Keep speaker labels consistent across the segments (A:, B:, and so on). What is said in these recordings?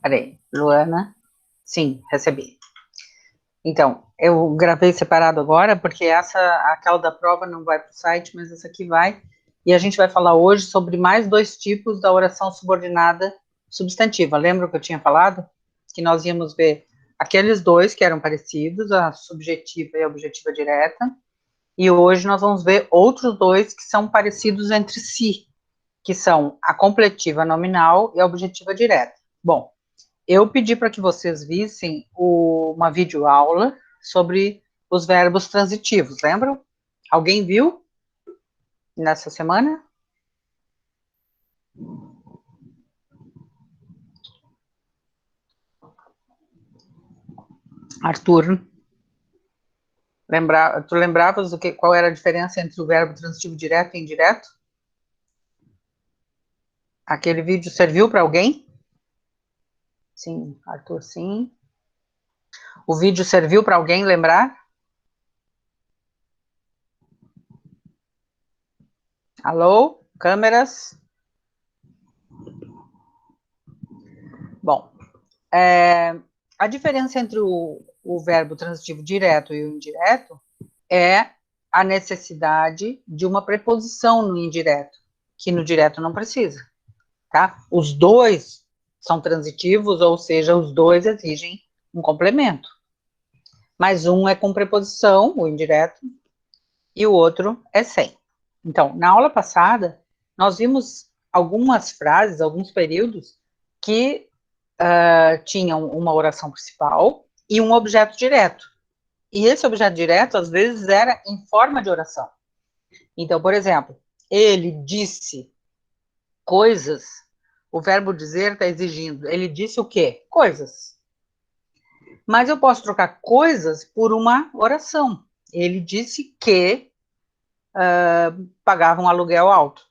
A: Peraí, Luana. Sim, recebi. Então, eu gravei separado agora, porque aquela da prova não vai para o site, mas essa aqui vai. E a gente vai falar hoje sobre mais dois tipos da oração subordinada substantiva. Lembra que eu tinha falado? Que nós íamos ver aqueles dois que eram parecidos, a subjetiva e a objetiva direta. E hoje nós vamos ver outros dois que são parecidos entre si, que são a completiva nominal e a objetiva direta. Bom, eu pedi para que vocês vissem uma videoaula sobre os verbos transitivos, lembram? Alguém viu nessa semana? Arthur, tu lembravas qual era a diferença entre o verbo transitivo direto e indireto? Aquele vídeo serviu para alguém? Sim, Arthur, sim. O vídeo serviu para alguém lembrar? Alô? Câmeras? Bom, a diferença entre o verbo transitivo direto e o indireto é a necessidade de uma preposição no indireto, que no direto não precisa, tá? Os dois são transitivos, ou seja, os dois exigem um complemento. Mas um é com preposição, o indireto, e o outro é sem. Então, na aula passada, nós vimos algumas frases, alguns períodos que tinham uma oração principal e um objeto direto. E esse objeto direto, às vezes, era em forma de oração. Então, por exemplo, ele disse coisas, o verbo dizer está exigindo. Ele disse o quê? Coisas. Mas eu posso trocar coisas por uma oração. Ele disse que pagava um aluguel alto.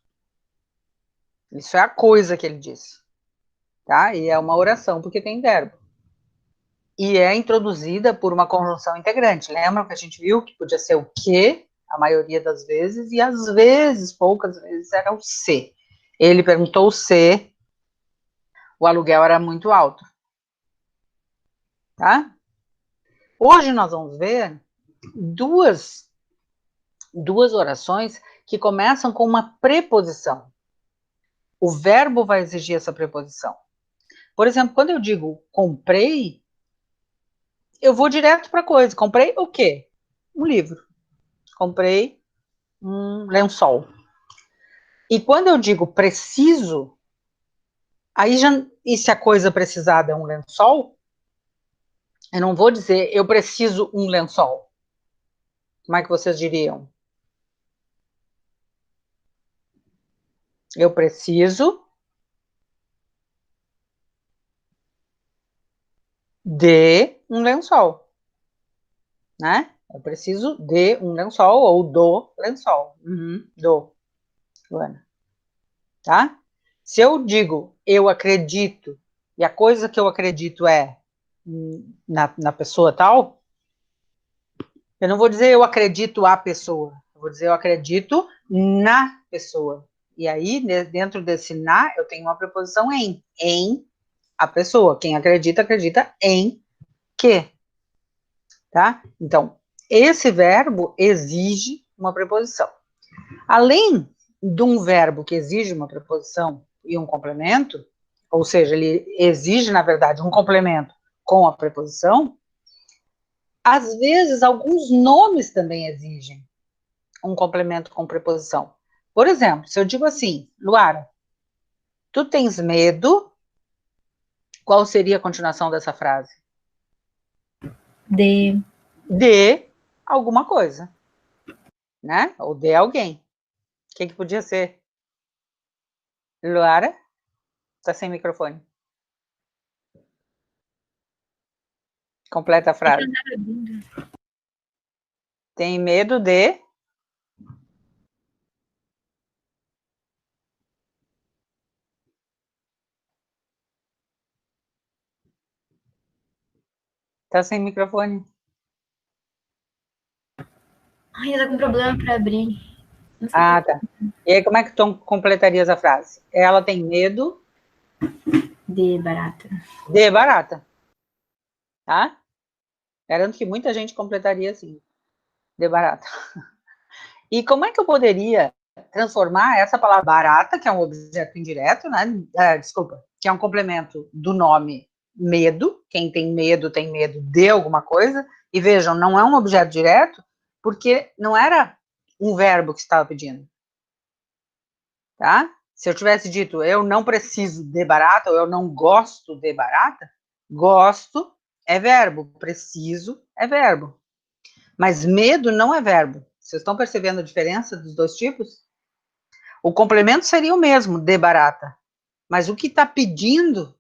A: Isso é a coisa que ele disse. Tá? E é uma oração, porque tem verbo. E é introduzida por uma conjunção integrante. Lembra que a gente viu que podia ser o que, a maioria das vezes, e às vezes, poucas vezes, era o se. Ele perguntou se o aluguel era muito alto. Tá? Hoje nós vamos ver duas orações que começam com uma preposição. O verbo vai exigir essa preposição. Por exemplo, quando eu digo comprei, eu vou direto para a coisa. Comprei o quê? Um livro. Comprei um lençol. E quando eu digo preciso, aí já, e se a coisa precisada é um lençol, eu não vou dizer eu preciso um lençol. Como é que vocês diriam? Eu preciso de um lençol, né? Eu preciso de um lençol ou do lençol. Do, Luana. Tá? Se eu digo eu acredito e a coisa que eu acredito é na pessoa tal, eu não vou dizer eu acredito a pessoa, eu vou dizer eu acredito na pessoa. E aí, dentro desse na, eu tenho uma preposição em a pessoa. Quem acredita, acredita em que, tá? Então, esse verbo exige uma preposição. Além de um verbo que exige uma preposição e um complemento, ou seja, ele exige, na verdade, um complemento com a preposição, às vezes, alguns nomes também exigem um complemento com preposição. Por exemplo, se eu digo assim, Luara, tu tens medo, qual seria a continuação dessa frase? De alguma coisa, né? Ou de alguém. O que podia ser? Luara? Tá sem microfone. Completa a frase. Tem medo de... Tá sem microfone.
B: Ai, eu tô com problema para abrir. Não sei.
A: Ah, tá. E aí, como é que tu completarias a frase? Ela tem medo
B: De barata.
A: de barata. Tá? Garanto que muita gente completaria assim, de barata. E como é que eu poderia transformar essa palavra barata, que é um objeto indireto, né? Desculpa, que é um complemento do nome medo. Quem tem medo de alguma coisa. E vejam, não é um objeto direto, porque não era um verbo que estava pedindo. Tá? Se eu tivesse dito eu não preciso de barata, ou eu não gosto de barata, gosto é verbo, preciso é verbo. Mas medo não é verbo. Vocês estão percebendo a diferença dos dois tipos? O complemento seria o mesmo, de barata. Mas o que está pedindo,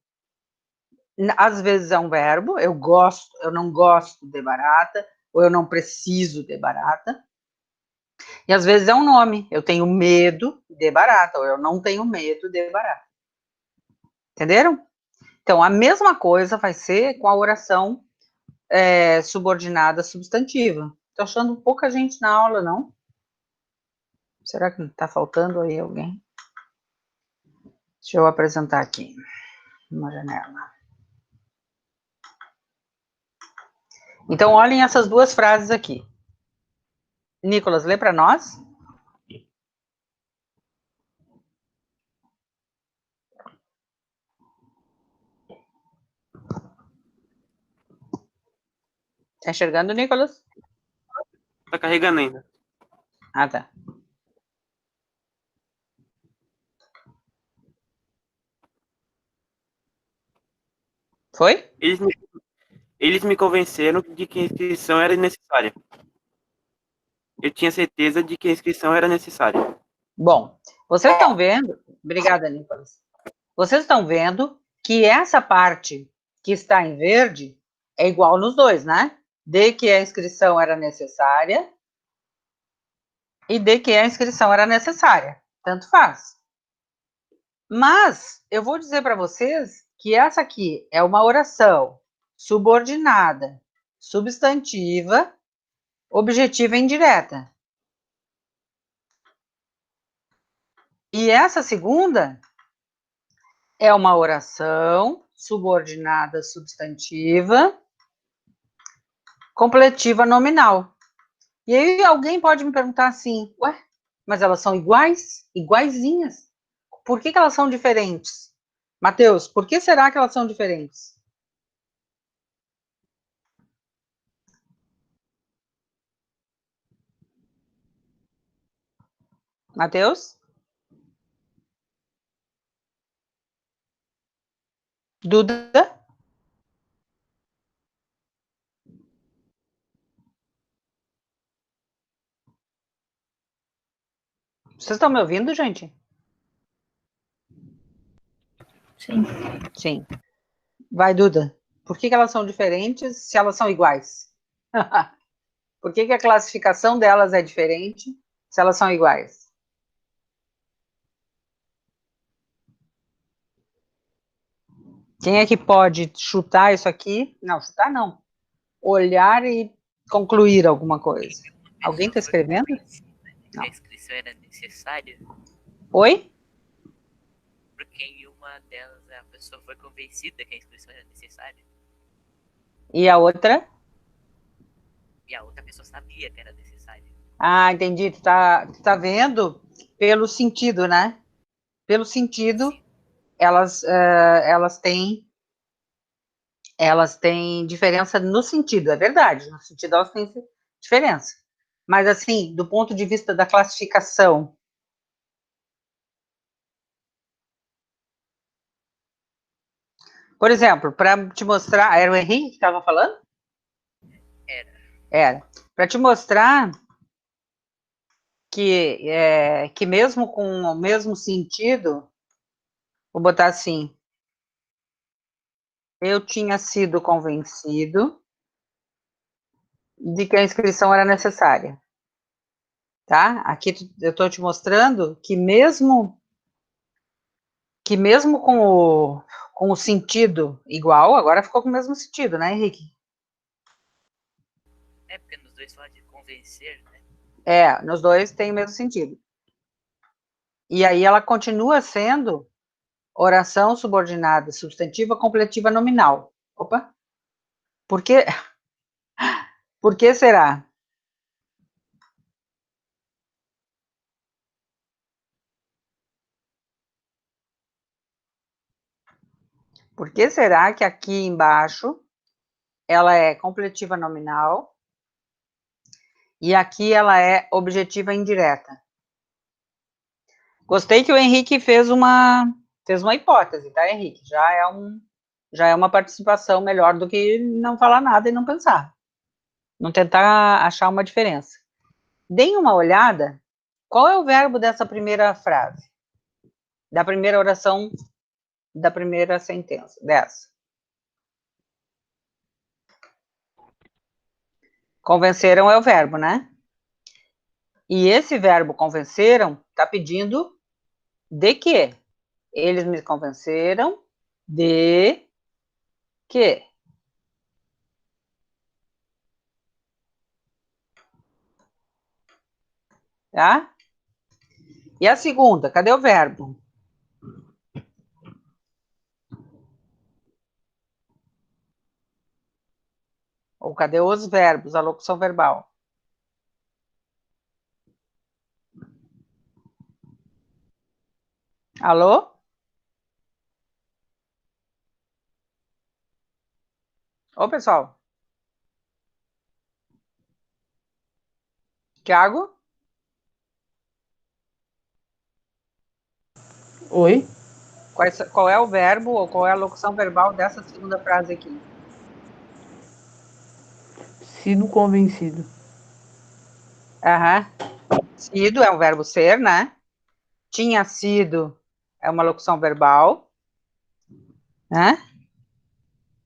A: às vezes é um verbo, eu gosto, eu não gosto de barata, ou eu não preciso de barata. E às vezes é um nome, eu tenho medo de barata, ou eu não tenho medo de barata. Entenderam? Então, a mesma coisa vai ser com a oração subordinada substantiva. Estou achando pouca gente na aula, não? Será que está faltando aí alguém? Deixa eu apresentar aqui uma janela. Então, olhem essas duas frases aqui. Nicolas, lê para nós. Tá enxergando, Nicolas?
C: Tá carregando ainda.
A: Ah, tá. Foi?
C: Eles me convenceram de que a inscrição era necessária. Eu tinha certeza de que a inscrição era necessária.
A: Bom, vocês estão vendo... Obrigada, Nicolas. Vocês estão vendo que essa parte que está em verde é igual nos dois, né? De que a inscrição era necessária e de que a inscrição era necessária. Tanto faz. Mas eu vou dizer para vocês que essa aqui é uma oração subordinada, substantiva, objetiva e indireta. E essa segunda é uma oração subordinada, substantiva, completiva nominal. E aí alguém pode me perguntar assim, ué, mas elas são iguais? Iguaizinhas? Por que elas são diferentes? Mateus, por que será que elas são diferentes? Mateus? Duda? Vocês estão me ouvindo, gente?
B: Sim.
A: Sim. Vai, Duda. Por que elas são diferentes se elas são iguais? Por que a classificação delas é diferente se elas são iguais? Quem é que pode chutar isso aqui? Não, chutar não. Olhar e concluir alguma coisa. Alguém está escrevendo?
D: Não. A inscrição era necessária?
A: Oi?
D: Porque em uma delas a pessoa foi convencida que a inscrição era necessária.
A: E a outra?
D: E a outra pessoa sabia que era necessária.
A: Ah, entendi. Tu tá vendo pelo sentido, né? Pelo sentido, elas têm diferença no sentido, é verdade. No sentido elas têm diferença. Mas assim, do ponto de vista da classificação, por exemplo, para te mostrar, era o Henrique que estava falando? Era. Para te mostrar que mesmo com o mesmo sentido, vou botar assim, eu tinha sido convencido de que a inscrição era necessária. Tá? Aqui eu estou te mostrando que mesmo com o sentido igual, agora ficou com o mesmo sentido, né, Henrique?
D: É, porque nos dois falam de convencer, né?
A: Nos dois tem o mesmo sentido. E aí ela continua sendo oração subordinada substantiva completiva nominal. Opa! Por que será? Por que será que aqui embaixo ela é completiva nominal e aqui ela é objetiva indireta? Gostei que o Henrique fez uma hipótese, tá, Henrique? Já é uma participação melhor do que não falar nada e não pensar. Não tentar achar uma diferença. Deem uma olhada, qual é o verbo dessa primeira frase? Da primeira oração, da primeira sentença, dessa. Convenceram é o verbo, né? E esse verbo convenceram está pedindo de quê? Eles me convenceram de quê? Tá? E a segunda, cadê o verbo? Ou cadê os verbos, a locução verbal? Alô? Ô, pessoal. Tiago?
E: Oi?
A: Qual é o verbo ou qual é a locução verbal dessa segunda frase aqui?
E: Sido convencido.
A: Aham. Sido é um verbo ser, né? Tinha sido é uma locução verbal, né?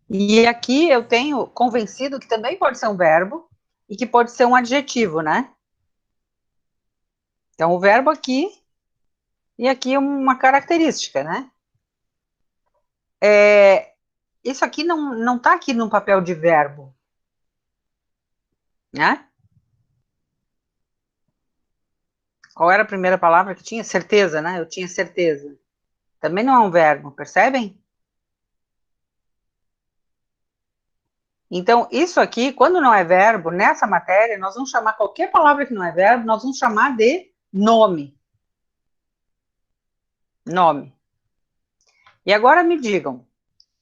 A: E aqui eu tenho convencido, que também pode ser um verbo e que pode ser um adjetivo, né? Então, o verbo aqui e aqui uma característica, né? Isso aqui não está aqui no papel de verbo, né? Qual era a primeira palavra que tinha? Certeza, né? Eu tinha certeza. Também não é um verbo, percebem? Então, isso aqui, quando não é verbo, nessa matéria, nós vamos chamar qualquer palavra que não é verbo, nós vamos chamar de nome. Nome. E agora me digam,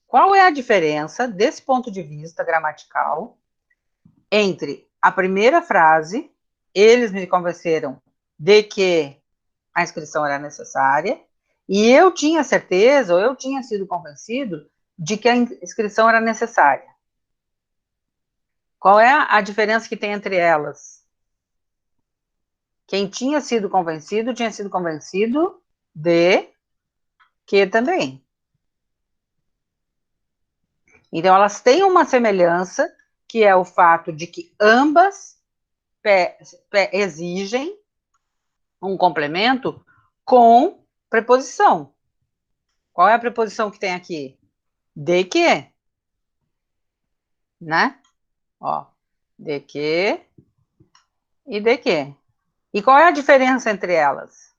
A: qual é a diferença, desse ponto de vista gramatical, entre a primeira frase, eles me convenceram de que a inscrição era necessária, e eu tinha certeza, ou eu tinha sido convencido, de que a inscrição era necessária. Qual é a diferença que tem entre elas? Quem tinha sido convencido de que também. Então, elas têm uma semelhança, que é o fato de que ambas exigem um complemento com preposição. Qual é a preposição que tem aqui? De que, né? Ó, de que e de que. E qual é a diferença entre elas?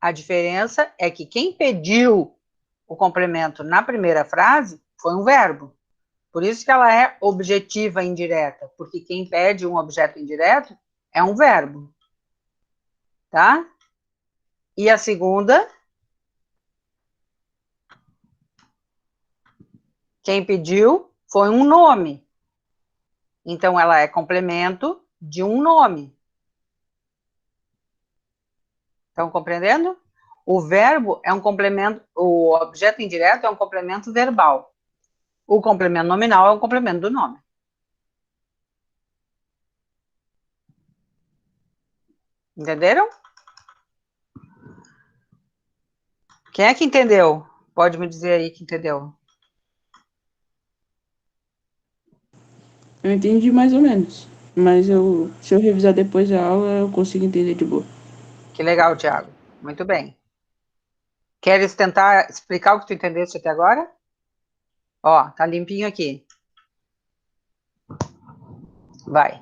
A: A diferença é que quem pediu o complemento na primeira frase foi um verbo. Por isso que ela é objetiva indireta, porque quem pede um objeto indireto é um verbo. Tá? E a segunda, quem pediu foi um nome. Então, ela é complemento de um nome. Estão compreendendo? O verbo é um complemento, o objeto indireto é um complemento verbal. O complemento nominal é um complemento do nome. Entenderam? Quem é que entendeu? Pode me dizer aí que entendeu.
E: Eu entendi mais ou menos. Mas se eu revisar depois da aula, eu consigo entender de boa.
A: Que legal, Thiago. Muito bem. Queres tentar explicar o que tu entendeste até agora? Ó, tá limpinho aqui. Vai.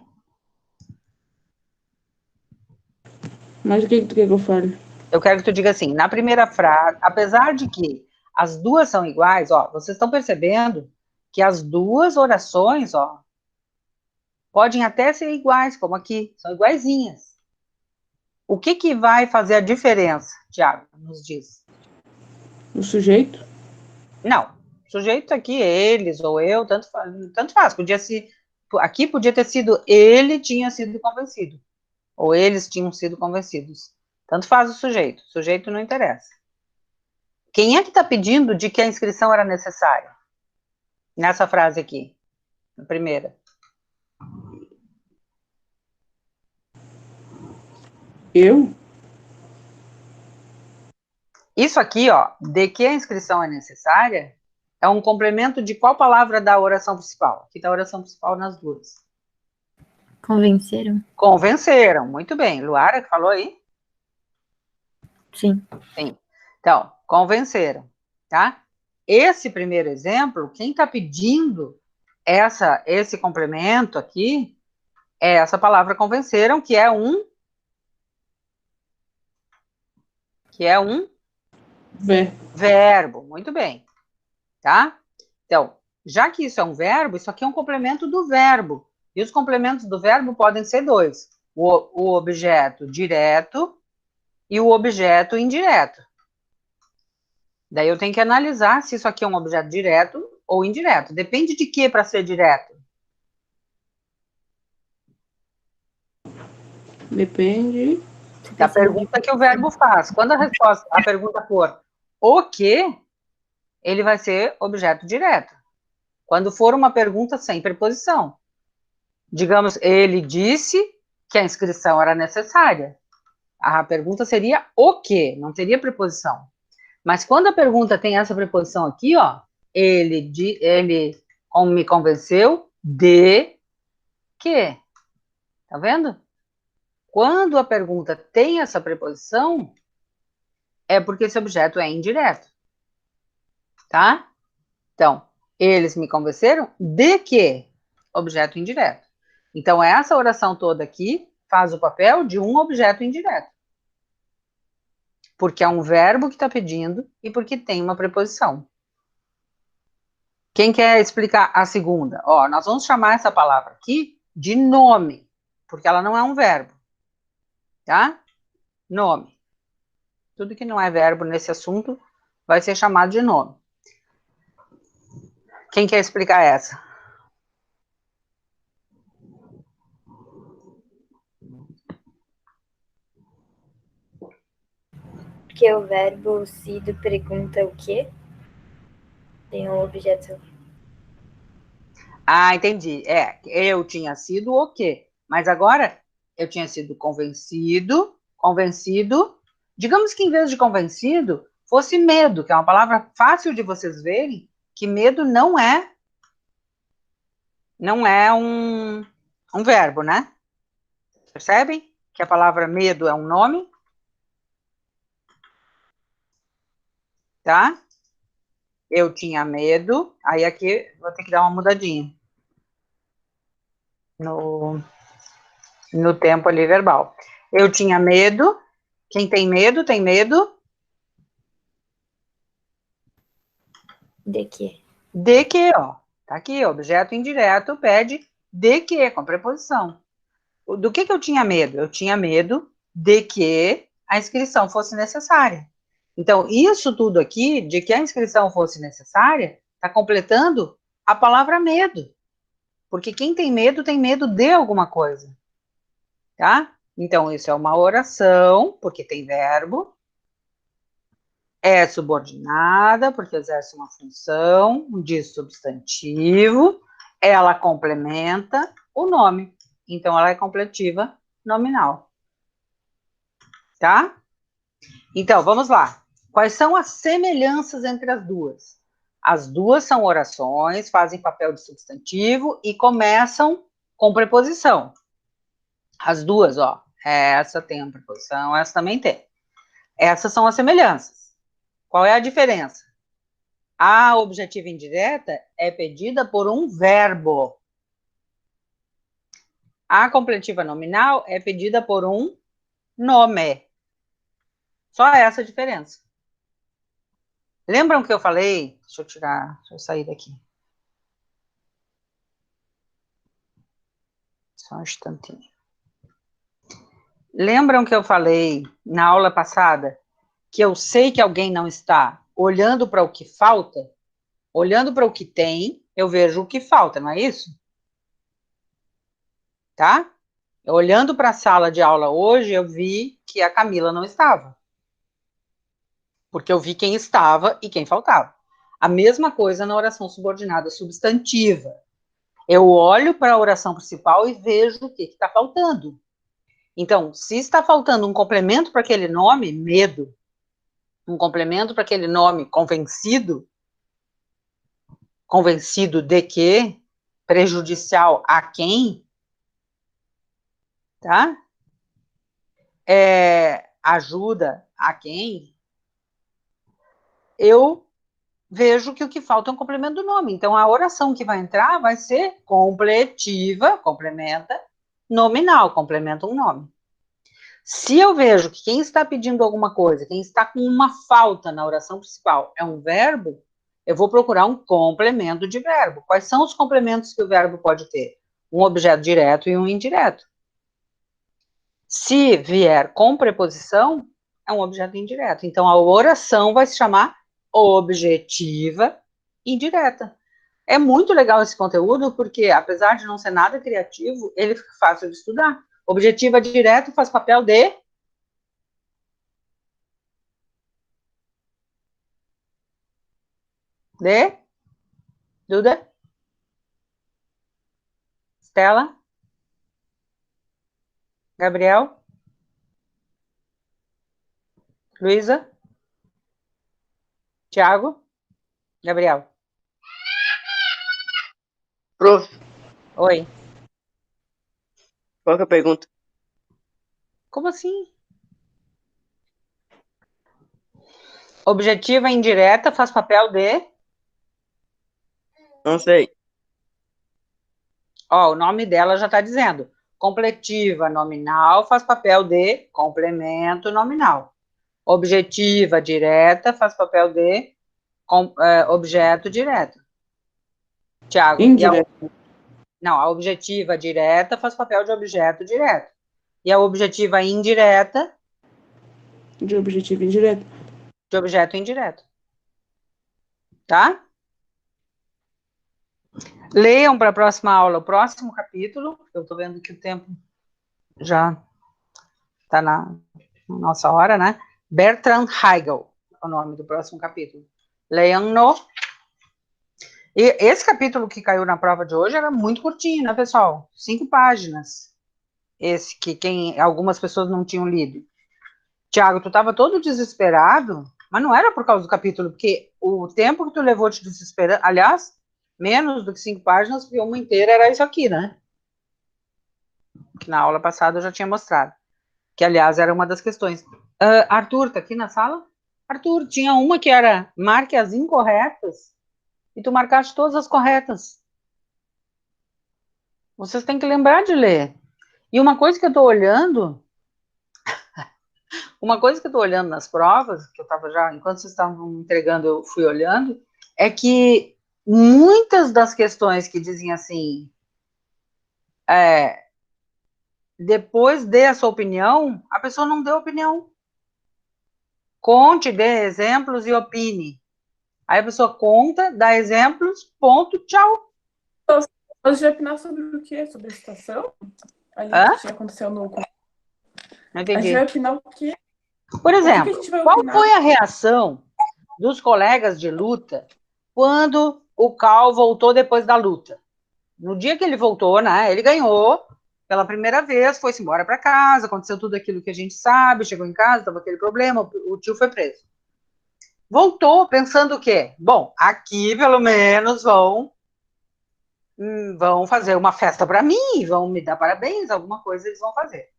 E: Mas o que tu quer que eu fale?
A: Eu quero que tu diga assim, na primeira frase, apesar de que as duas são iguais, ó, vocês estão percebendo que as duas orações, ó, podem até ser iguais, como aqui, são iguaizinhas. O que que vai fazer a diferença, Tiago, nos diz?
E: O sujeito?
A: Não, o sujeito aqui, eles ou eu, tanto faz, aqui podia ter sido ele tinha sido convencido, ou eles tinham sido convencidos. Tanto faz o sujeito não interessa. Quem é que está pedindo de que a inscrição era necessária? Nessa frase aqui, na primeira.
E: Eu?
A: Isso aqui, ó, de que a inscrição é necessária, é um complemento de qual palavra da oração principal? Aqui está a oração principal nas duas.
B: Convenceram?
A: Convenceram, muito bem. Luara que falou aí?
B: Sim.
A: Sim. Então, convenceram, tá? Esse primeiro exemplo, quem está pedindo esse complemento aqui é essa palavra convenceram, que é um verbo, muito bem, tá? Então, já que isso é um verbo, isso aqui é um complemento do verbo. E os complementos do verbo podem ser dois: o objeto direto e o objeto indireto. Daí eu tenho que analisar se isso aqui é um objeto direto ou indireto. Depende de que para ser direto?
E: Depende.
A: Da pergunta que o verbo faz. Quando a pergunta for o que, ele vai ser objeto direto. Quando for uma pergunta sem preposição. Digamos, ele disse que a inscrição era necessária. A pergunta seria o quê? Não teria preposição. Mas quando a pergunta tem essa preposição aqui, ó, ele me convenceu de que. Tá vendo? Quando a pergunta tem essa preposição, é porque esse objeto é indireto. Tá? Então, eles me convenceram de que? Objeto indireto. Então, essa oração toda aqui faz o papel de um objeto indireto. Porque é um verbo que está pedindo e porque tem uma preposição. Quem quer explicar a segunda? Ó, nós vamos chamar essa palavra aqui de nome, porque ela não é um verbo. Tá? Nome. Tudo que não é verbo nesse assunto vai ser chamado de nome. Quem quer explicar essa?
B: Porque o verbo sido pergunta o quê? Tem um objeto.
A: Ah, entendi. Eu tinha sido o quê? Mas agora eu tinha sido convencido. Digamos que em vez de convencido, fosse medo, que é uma palavra fácil de vocês verem, que medo não é um verbo, né? Percebem? Que a palavra medo é um nome, tá? Eu tinha medo, aí aqui vou ter que dar uma mudadinha no tempo ali verbal. Eu tinha medo. Quem tem medo, tem medo
B: De quê?
A: de que, ó. Tá aqui, objeto indireto pede de que, com preposição. Do que eu tinha medo? Eu tinha medo de que a inscrição fosse necessária. Então, isso tudo aqui, de que a inscrição fosse necessária, está completando a palavra medo. Porque quem tem medo de alguma coisa. Tá? Então, isso é uma oração, porque tem verbo. É subordinada, porque exerce uma função, diz substantivo. Ela complementa o nome. Então, ela é completiva nominal. Tá? Então, vamos lá. Quais são as semelhanças entre as duas? As duas são orações, fazem papel de substantivo e começam com preposição. As duas, ó. Essa tem uma preposição, essa também tem. Essas são as semelhanças. Qual é a diferença? A objetiva indireta é pedida por um verbo. A completiva nominal é pedida por um nome. Só essa a diferença. Lembram que eu falei? Deixa eu sair daqui. Só um instantinho. Lembram que eu falei na aula passada que eu sei que alguém não está olhando para o que falta? Olhando para o que tem, eu vejo o que falta, não é isso? Tá? Olhando para a sala de aula hoje, eu vi que a Camila não estava. Porque eu vi quem estava e quem faltava. A mesma coisa na oração subordinada substantiva. Eu olho para a oração principal e vejo o que está faltando. Então, se está faltando um complemento para aquele nome, medo, um complemento para aquele nome, convencido de que, prejudicial a quem, tá? Ajuda a quem, eu vejo que o que falta é um complemento do nome. Então, a oração que vai entrar vai ser completiva, complementa, nominal, complementa um nome. Se eu vejo que quem está pedindo alguma coisa, quem está com uma falta na oração principal é um verbo, eu vou procurar um complemento de verbo. Quais são os complementos que o verbo pode ter? Um objeto direto e um indireto. Se vier com preposição, é um objeto indireto. Então, a oração vai se chamar objetiva indireta. É muito legal esse conteúdo, porque, apesar de não ser nada criativo, ele fica fácil de estudar. Objetiva direto faz papel de... Duda? Stella? Gabriel? Luísa? Tiago? Gabriel?
F: Prof,
A: Oi.
F: qual que é a pergunta?
A: Como assim? Objetiva indireta faz papel de...
F: Não sei.
A: Ó, o nome dela já está dizendo. Completiva nominal faz papel de complemento nominal. Objetiva direta faz papel de objeto direto. Tiago.
E: Indireto.
A: Não, a objetiva direta faz papel de objeto direto. E a objetiva indireta...
E: De objetivo indireto.
A: De objeto indireto. Tá? Leiam para a próxima aula o próximo capítulo. Eu estou vendo que o tempo já está na nossa hora, né? Bertrand Hegel é o nome do próximo capítulo. Leiam-no. E esse capítulo que caiu na prova de hoje era muito curtinho, né, pessoal? 5 páginas. Esse que algumas pessoas não tinham lido. Tiago, tu estava todo desesperado, mas não era por causa do capítulo, porque o tempo que tu levou te desesperando, aliás, menos do que 5 páginas, porque uma inteira era isso aqui, né? Que na aula passada eu já tinha mostrado. Que, aliás, era uma das questões. Arthur, tá aqui na sala? Arthur, tinha uma que era marque as incorretas e tu marcaste todas as corretas. Vocês têm que lembrar de ler. E uma coisa que eu tô olhando nas provas, que eu estava já, enquanto vocês estavam entregando, eu fui olhando, é que muitas das questões que dizem assim, depois dê a sua opinião, a pessoa não deu opinião. Conte, dê exemplos e opine. Aí a pessoa conta, dá exemplos, ponto, tchau.
E: Você já opinar sobre o quê? Sobre a situação? Ali que aconteceu no...
A: Não
E: A
A: entendi.
E: gente vai opinar o quê?
A: Por exemplo, qual
E: opinar?
A: foi a reação dos colegas de luta quando o Cal voltou depois da luta? No dia que ele voltou, né, ele ganhou pela primeira vez, foi-se embora para casa, aconteceu tudo aquilo que a gente sabe, chegou em casa, estava aquele problema, o tio foi preso. Voltou pensando o quê? Bom, aqui pelo menos vão fazer uma festa para mim, vão me dar parabéns, alguma coisa eles vão fazer.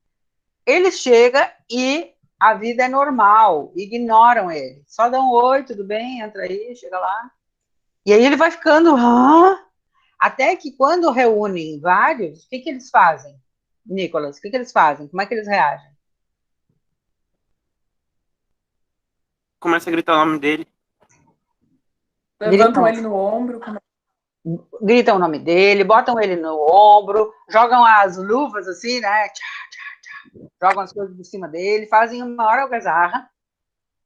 A: Ele chega e a vida é normal, ignoram ele. Só dão oi, tudo bem, entra aí, chega lá. E aí ele vai ficando... Até que quando reúnem vários, o que eles fazem? Nicolas, o que eles fazem? Como é que eles reagem?
C: começa a gritar o nome dele.
E: Levantam
A: Gritam.
E: ele no ombro.
A: Gritam o nome dele, botam ele no ombro, jogam as luvas assim, né? Jogam as coisas por cima dele, fazem uma maior algazarra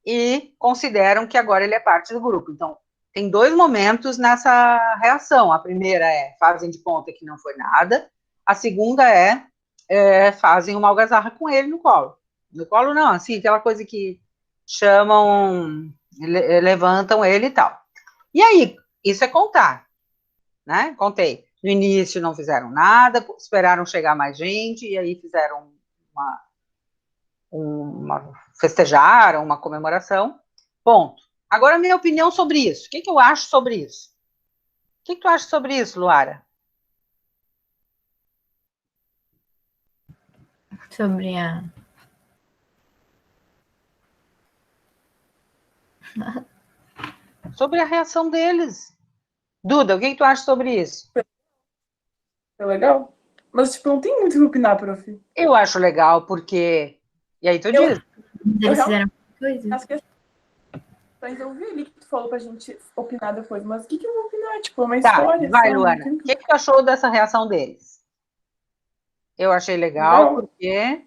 A: e consideram que agora ele é parte do grupo. Então, tem 2 momentos nessa reação. A primeira é fazem de conta que não foi nada. A segunda fazem uma algazarra com ele no colo. No colo não, assim, aquela coisa que chamam, levantam ele e tal. E aí, isso é contar, né? Contei. No início não fizeram nada, esperaram chegar mais gente, e aí fizeram festejaram uma comemoração. Ponto. Agora, minha opinião sobre isso. O que eu acho sobre isso? O que tu acha sobre isso, Luara?
B: Sobre a...
A: Sobre a reação deles. Duda, o que tu acha sobre isso?
E: É legal. Mas, tipo, não tem muito o que opinar, prof.
A: Eu acho legal porque... E aí tu diz.
B: Eles fizeram coisa?
E: As questões eu vi ali que tu falou pra gente opinar depois, mas o que eu vou opinar? Tipo, é uma história.
A: Vai,
E: só,
A: Luana. O que tu achou dessa reação deles? Eu achei legal porque...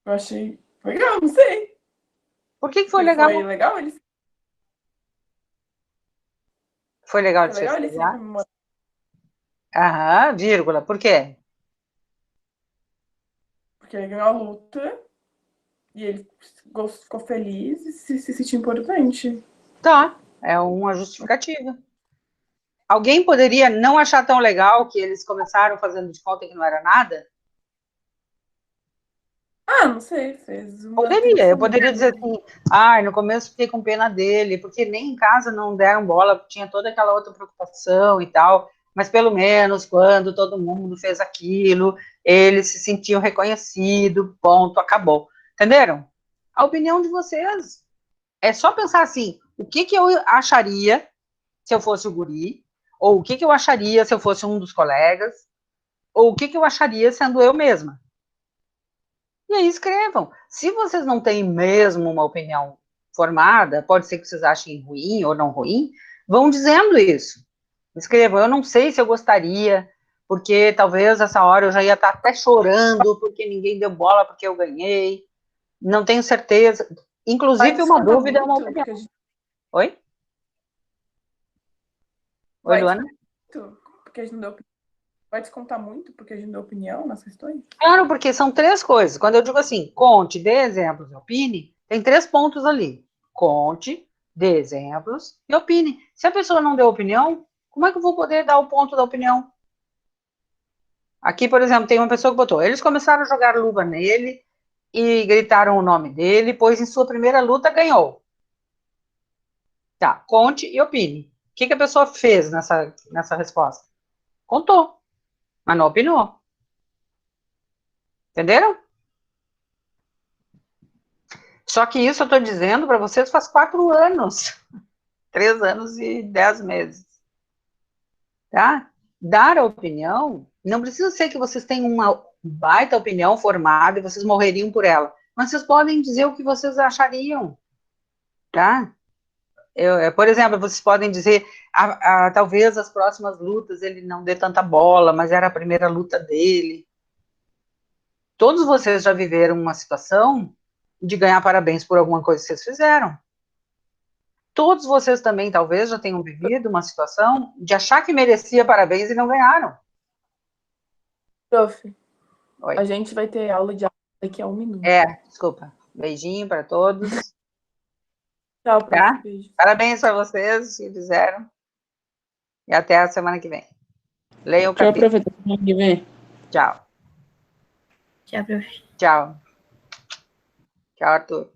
E: Eu achei legal, não sei.
A: Por que foi legal?
E: Foi legal eles.
A: Foi legal
E: Foi
A: de
E: legal eles se
A: festejar?
E: comemorar.
A: Aham, vírgula. Por quê?
E: Porque ele ganhou a luta e ele ficou feliz e se sentiu importante.
A: Tá, é uma justificativa. Alguém poderia não achar tão legal que eles começaram fazendo de conta que não era nada?
E: Ah, não sei, fez uma
A: Poderia, eu poderia
E: tensão.
A: dizer assim, no começo fiquei com pena dele, porque nem em casa não deram bola, tinha toda aquela outra preocupação e tal, mas pelo menos quando todo mundo fez aquilo, eles se sentiam reconhecidos, ponto, acabou. Entenderam? A opinião de vocês é só pensar assim, o que eu acharia se eu fosse o guri, ou o que eu acharia se eu fosse um dos colegas, ou o que eu acharia sendo eu mesma. E aí escrevam. Se vocês não têm mesmo uma opinião formada, pode ser que vocês achem ruim ou não ruim, vão dizendo isso. Escrevam. Eu não sei se eu gostaria, porque talvez essa hora eu já ia estar até chorando, porque ninguém deu bola porque eu ganhei. Não tenho certeza. Inclusive, uma dúvida é uma opinião. Oi? Oi, Luana?
E: Porque a gente não deu opinião. Vai descontar muito porque a gente deu opinião nas questões?
A: Claro, porque são 3 coisas. Quando eu digo assim, conte, dê exemplos e opine, tem 3 pontos ali. Conte, dê exemplos e opine. Se a pessoa não deu opinião, como é que eu vou poder dar o ponto da opinião? Aqui, por exemplo, tem uma pessoa que botou, eles começaram a jogar luva nele e gritaram o nome dele, pois em sua primeira luta ganhou. Tá, conte e opine. O que a pessoa fez nessa resposta? Contou, mas não opinou. Entenderam? Só que isso eu estou dizendo para vocês faz 4 anos. 3 anos e 10 meses. Tá? Dar a opinião, não precisa ser que vocês tenham uma baita opinião formada e vocês morreriam por ela. Mas vocês podem dizer o que vocês achariam. Tá? Por exemplo, vocês podem dizer, talvez as próximas lutas ele não dê tanta bola, mas era a primeira luta dele. Todos vocês já viveram uma situação de ganhar parabéns por alguma coisa que vocês fizeram. Todos vocês também, talvez, já tenham vivido uma situação de achar que merecia parabéns e não ganharam.
E: Prof,
A: Oi.
E: a gente vai ter aula de daqui a 1 minuto.
A: Desculpa. Beijinho para todos.
E: Tchau, prof.
A: Tá?
E: Beijo.
A: Parabéns para vocês que fizeram. E até a semana que vem. Leiam o
E: Tchau,
A: capítulo.
E: prof. Até semana que vem.
A: Tchau.
B: Tchau, prof.
A: Tchau. Tchau, Arthur.